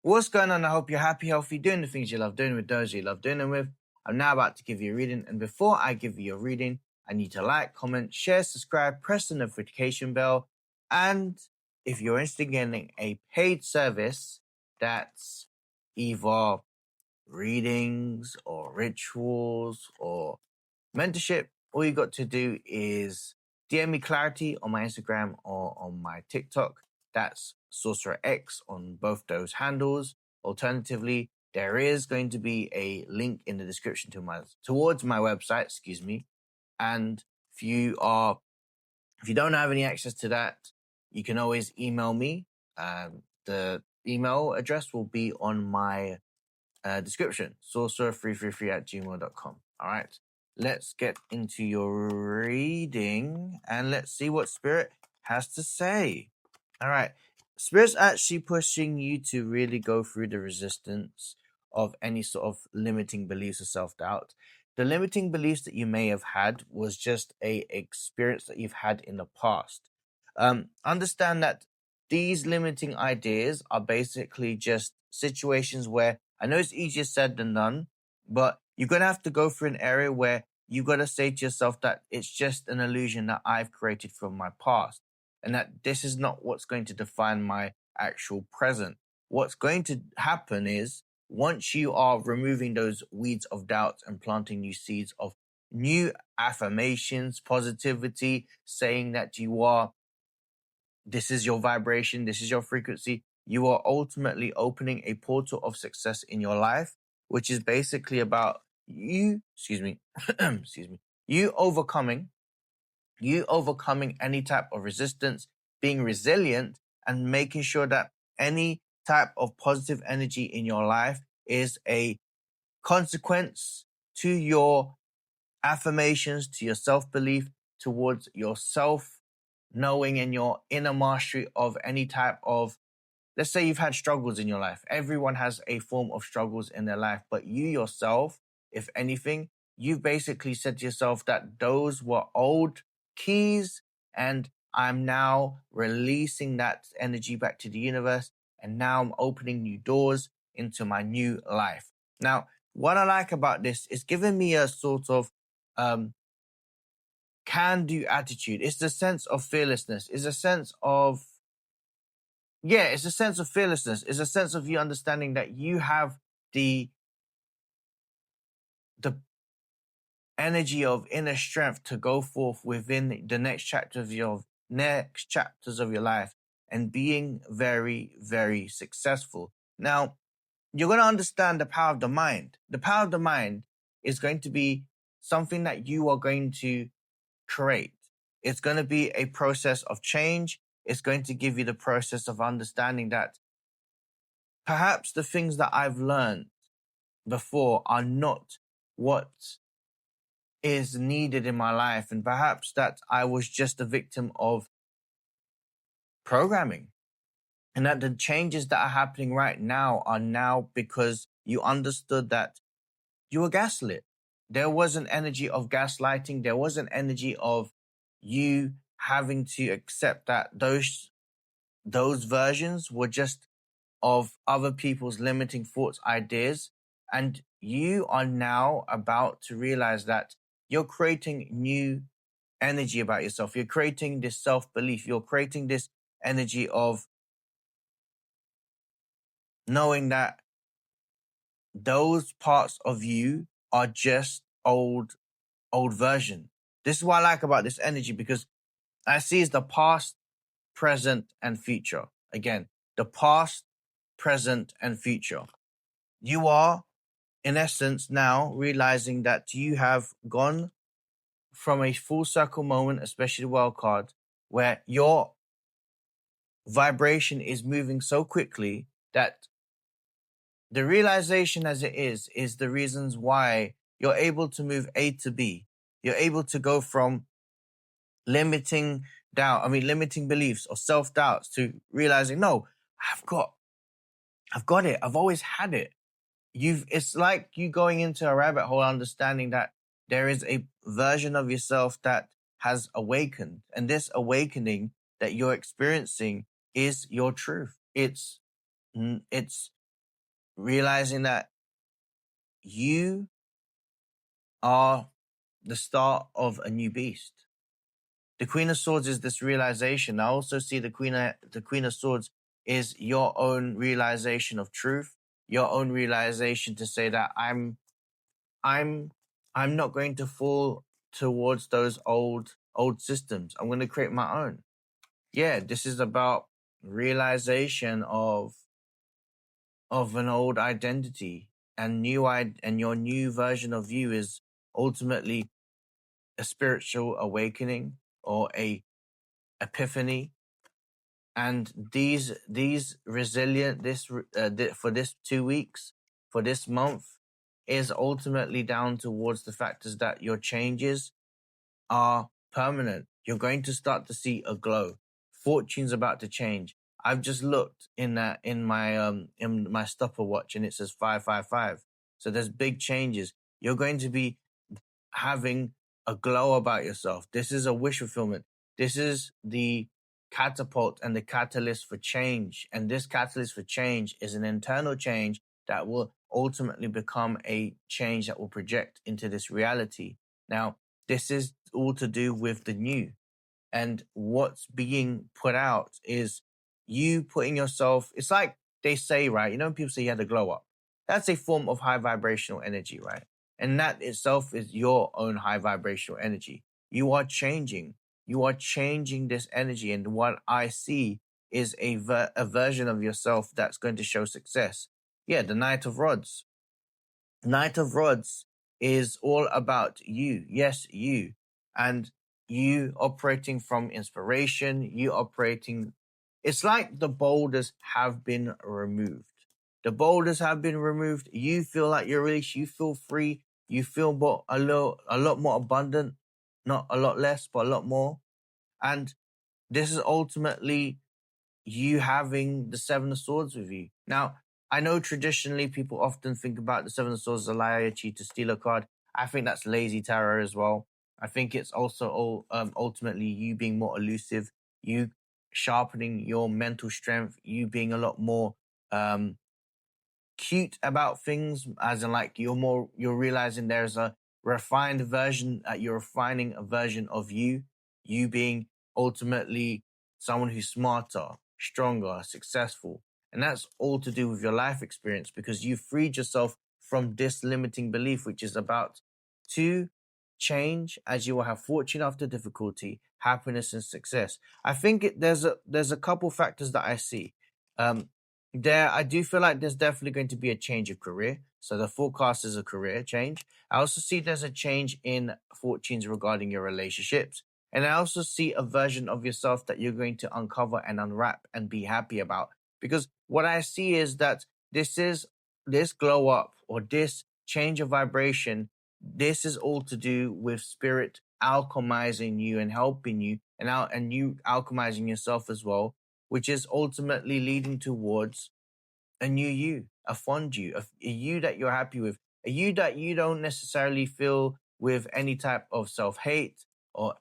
What's going on? I hope you're happy, healthy, doing the things you love doing with those you love doing them with. I'm now about to give you a reading, and before I give you your reading, I need to like, comment, share, subscribe, press the notification bell, and if you're interested in getting a paid service that's either readings or rituals or mentorship, all you got to do is DM me Clarity on my Instagram or on my TikTok. That's Sorcerer X on both those handles. Alternatively, there is going to be a link in the description towards my website, excuse me. And if you don't have any access to that, you can always email me. The email address will be on my description, sorcerer333@gmail.com. All right, let's get into your reading and let's see what Spirit has to say. All right, Spirit's actually pushing you to really go through the resistance of any sort of limiting beliefs or self-doubt. The limiting beliefs that you may have had was just a experience that you've had in the past. Understand that these limiting ideas are basically just situations where I know it's easier said than done, but you're going to have to go through an area where you got to say to yourself that it's just an illusion that I've created from my past and that this is not what's going to define my actual present. What's going to happen is once you are removing those weeds of doubt and planting new seeds of new affirmations, positivity, saying that this is your vibration, this is your frequency, you are ultimately opening a portal of success in your life, which is basically about you overcoming any type of resistance, being resilient, and making sure that any type of positive energy in your life is a consequence to your affirmations, to your self-belief, towards yourself knowing and your inner mastery of any type of, let's say you've had struggles in your life. Everyone has a form of struggles in their life, but you yourself, if anything, you've basically said to yourself that those were old keys and I'm now releasing that energy back to the universe, and now I'm opening new doors into my new life. Now, what I like about this is giving me a sort of can-do attitude. It's the sense of fearlessness. It's a sense of fearlessness. It's a sense of you understanding that you have the energy of inner strength to go forth within the next chapters of your life and being very, very successful. Now, you're going to understand the power of the mind. The power of the mind is going to be something that you are going to create. It's going to be a process of change. It's going to give you the process of understanding that perhaps the things that I've learned before are not what is needed in my life. And perhaps that I was just a victim of programming. And that the changes that are happening right now are now because you understood that you were gaslit. There was an energy of gaslighting. There was an energy of you having to accept that those versions were just of other people's limiting thoughts, ideas. And you are now about to realize that you're creating new energy about yourself. You're creating this self-belief. You're creating this energy of knowing that those parts of you are just old version. This is what I like about this energy, because I see is the past, present, and future. Again, the past, present, and future. You are, in essence, now realizing that you have gone from a full circle moment, especially the wild card, where your vibration is moving so quickly that the realization as it is the reasons why you're able to move A to B. You're able to go from limiting beliefs or self-doubts to realizing, no, I've got it. I've always had it. It's like you going into a rabbit hole, understanding that there is a version of yourself that has awakened. And this awakening that you're experiencing is your truth. It's realizing that you are the start of a new beast. The Queen of Swords is this realization. I also see the Queen of Swords is your own realization of truth, your own realization to say that I'm not going to fall towards those old systems. I'm going to create my own. Yeah, this is about realization of an old identity, and your new version of you is ultimately a spiritual awakening or a epiphany. And these resilient for this 2 weeks, for this month, is ultimately down towards the factors that your changes are permanent. You're going to start to see a glow. Fortune's about to change. I've just looked in my stopwatch, and it says 555. So there's big changes. You're going to be having a glow about yourself. This is a wish fulfillment. This is the catapult and the catalyst for change. And this catalyst for change is an internal change that will ultimately become a change that will project into this reality. Now, this is all to do with the new. And what's being put out is you putting yourself, it's like they say, right? You know, when people say you had a glow up, that's a form of high vibrational energy, right? And that itself is your own high vibrational energy. You are changing. You are changing this energy. And what I see is a version of yourself that's going to show success. Yeah, the Knight of Rods. Knight of Rods is all about you. Yes, you. And you operating from inspiration, you operating. It's like the boulders have been removed. The boulders have been removed. You feel like you're released. You feel free. You feel a lot more abundant. Not a lot less, but a lot more. And this is ultimately you having the Seven of Swords with you. Now, I know traditionally people often think about the Seven of Swords as a liar, cheat, to steal a card. I think that's lazy tarot as well. I think it's also ultimately you being more elusive, you sharpening your mental strength, you being a lot more cute about things, as in like you're realizing there's a refined version, you're refining a version of you being ultimately someone who's smarter, stronger, successful. And that's all to do with your life experience, because you freed yourself from this limiting belief, which is about to change, as you will have fortune after difficulty, happiness and success. I think there's a couple factors that I see. I do feel like there's definitely going to be a change of career. So the forecast is a career change. I also see there's a change in fortunes regarding your relationships. And I also see a version of yourself that you're going to uncover and unwrap and be happy about. Because what I see is that this glow up or this change of vibration, this is all to do with spirit alchemizing you and helping you, and you alchemizing yourself as well, which is ultimately leading towards a new you, a fond you, a you that you're happy with, a you that you don't necessarily feel with any type of self-hate or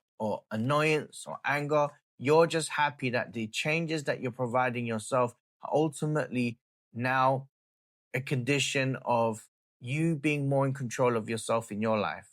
annoyance or anger. You're just happy that the changes that you're providing yourself are ultimately now a condition of you being more in control of yourself in your life.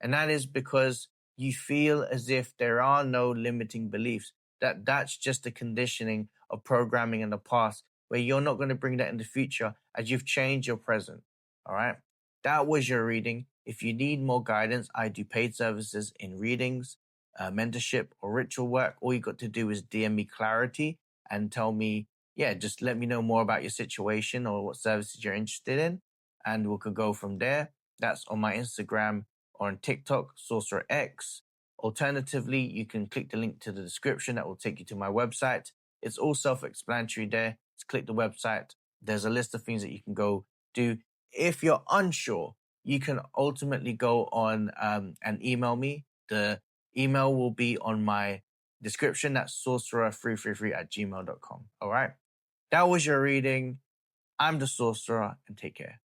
And that is because you feel as if there are no limiting beliefs, that's just a conditioning of programming in the past, where you're not going to bring that in the future as you've changed your present. All right. That was your reading. If you need more guidance, I do paid services in readings, mentorship, or ritual work. All you got to do is DM me clarity and tell me, yeah, just let me know more about your situation or what services you're interested in, and we could go from there. That's on my Instagram or on TikTok, Sorcerer X. Alternatively, you can click the link to the description that will take you to my website. It's all self-explanatory there. Just click the website. There's a list of things that you can go do. If you're unsure, you can ultimately go on and email me. The email will be on my description. That's sorcerer333@gmail.com. All right. That was your reading. I'm the Sorcerer, and take care.